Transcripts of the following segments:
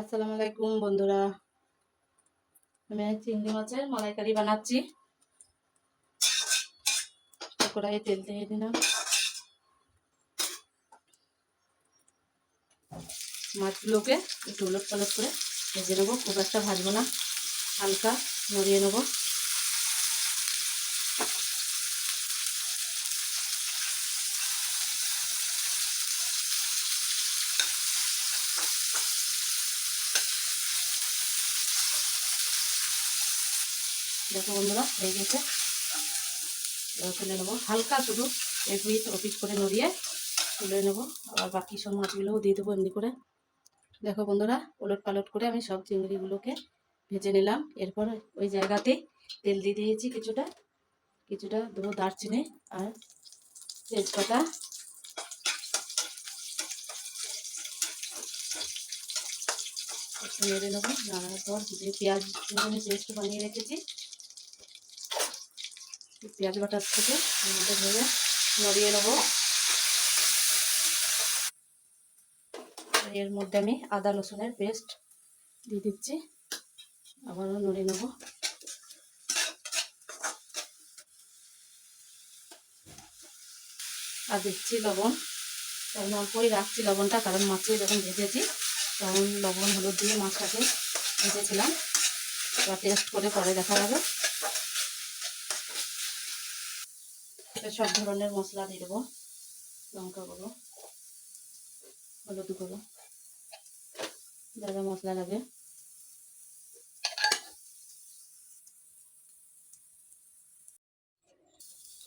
আসসালামু আলাইকুম বন্ধুরা, আমি চিংড়ি মাছের মালাইকারি বানাচ্ছি। কড়াইয়ে তেল দিয়ে দিলাম। মাছগুলোকে একটু উলট পালট করে ভেজে নেবো, খুব একটা ভাজবো না, হালকা নড়িয়ে নেবো। দেখো বন্ধুরা, হয়ে গেছে। তুলে নেবো, হালকা শুধু এপিট ওপিট করে নড়িয়ে তুলে নেবো। আবার বাকি সব মাছগুলোও দিয়ে দেবো এমনি করে। দেখো বন্ধুরা, উলট পালট করে আমি সব চিংড়িগুলোকে ভেজে নিলাম। এরপর ওই জায়গাতেই তেল দিয়ে দিয়েছি, কিছুটা দেবো দারচিনি আর তেজপাতা। একটু নেড়ে নেবো। নাড়ার পর যে পেঁয়াজ আমি পেস্ট বানিয়ে রেখেছি, পেঁয়াজ বাটার থেকে মধ্যে ভেবে নড়িয়ে নেবো। এর মধ্যে আমি আদা রসুনের পেস্ট দিয়ে দিচ্ছি, আবারও নড়িয়ে নেবো। আর দিচ্ছি লবণ। তখন অল্পই রাখছি লবণটা, কারণ মাছে যখন ভেজেছি তখন লবণ হলুদ দিয়ে মাছটাকে ভেজেছিলাম। এবার টেস্ট করে পরে দেখা যাবে। সব ধরনের মশলা দিয়ে দেবো, লঙ্কা গুঁড়ো, হলুদ গুঁড়ো, যা যা মশলা লাগে।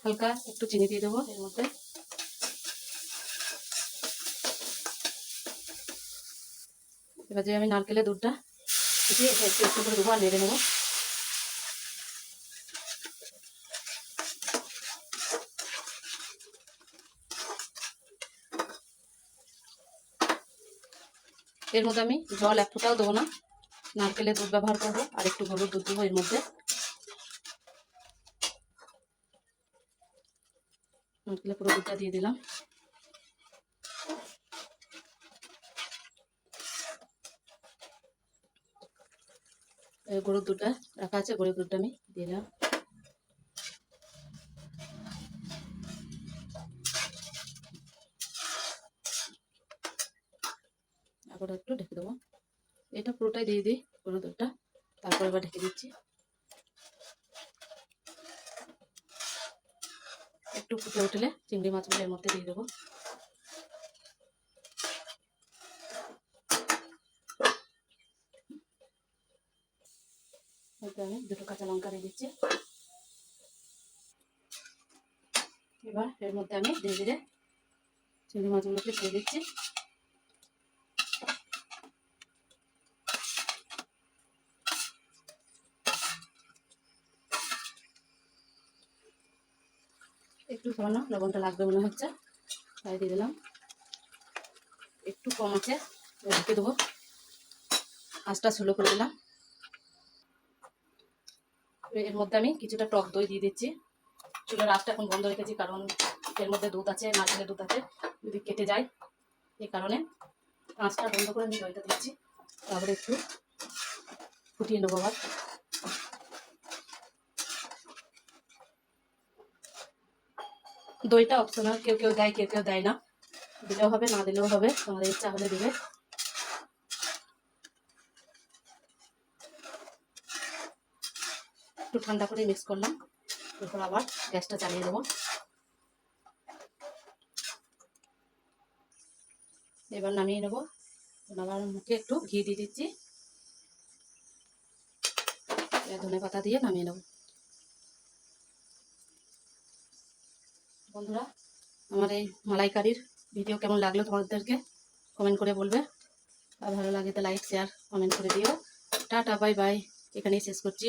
হালকা একটু চিনি দিয়ে দেবো এর মধ্যে। এবার যে আমি নারকেলের দুধটা একটু একটু করে দেবো আর নেড়ে নেবো। এর মধ্যে আমি জল এক ফোঁটাও দেবো না, নারকেলের দুধ ব্যবহার করবো আর একটু গরুর দুধ দেবো এর মধ্যে। নারকেলের পুরো দুধটা দিয়ে দিলাম। গরুর দুধটা রাখা আছে, গরুর দুধটা আমি দিলাম। আবার একটু ঢেকে দেবো। এটা পুরোটাই দিয়ে দিই গরুর দুধটা, তারপর এবার ঢেকে দিচ্ছি। একটু ফুটে উঠলে চিংড়ি মাছগুলো এর মধ্যে দিয়ে দেবো। আমি দুটো কাঁচা লঙ্কা দিয়ে দিচ্ছি। এবার এর মধ্যে আমি ধীরে ধীরে চিংড়ি মাছগুলোকে ছেড়ে দিচ্ছি। একটু সামান্য লবণটা লাগবে মনে হচ্ছে, তাই দিয়ে দিলাম। একটু কম আছে, ঢেকে দেবো। আঁচটা স্লো করে দিলাম। এর মধ্যে আমি কিছুটা টক দই দিয়ে দিচ্ছি। চুলার আঁচটা এখন বন্ধ রেখেছি, কারণ এর মধ্যে দুধ আছে, নারকেলের দুধ আছে, যদি কেটে যায় এই কারণে আঁচটা বন্ধ করে আমি দইটা দিচ্ছি। তারপরে একটু ফুটিয়ে নেবো। আবার দইটা অপশনাল, কেউ কেউ দেয় কেউ কেউ দেয় না, দিলেও হবে না দিলেও হবে, তোমাদের ইচ্ছা হলে দিবে। একটু ঠান্ডা করে মিক্স করলাম, এরপর আবার গ্যাসটা চালিয়ে দেবো। এবার নামিয়ে নেবো। আবার মুখে একটু ঘি দিয়ে দিচ্ছি, ধনে পাতা দিয়ে নামিয়ে নেব। বন্ধুরা, আমার এই মালাইকারির ভিডিও কেমন লাগলো তোমাদেরকে কমেন্ট করে বলবে, আর ভালো লাগে তো লাইক শেয়ার কমেন্ট করে দিও। টাটা বাই বাই, এখানেই শেষ করছি।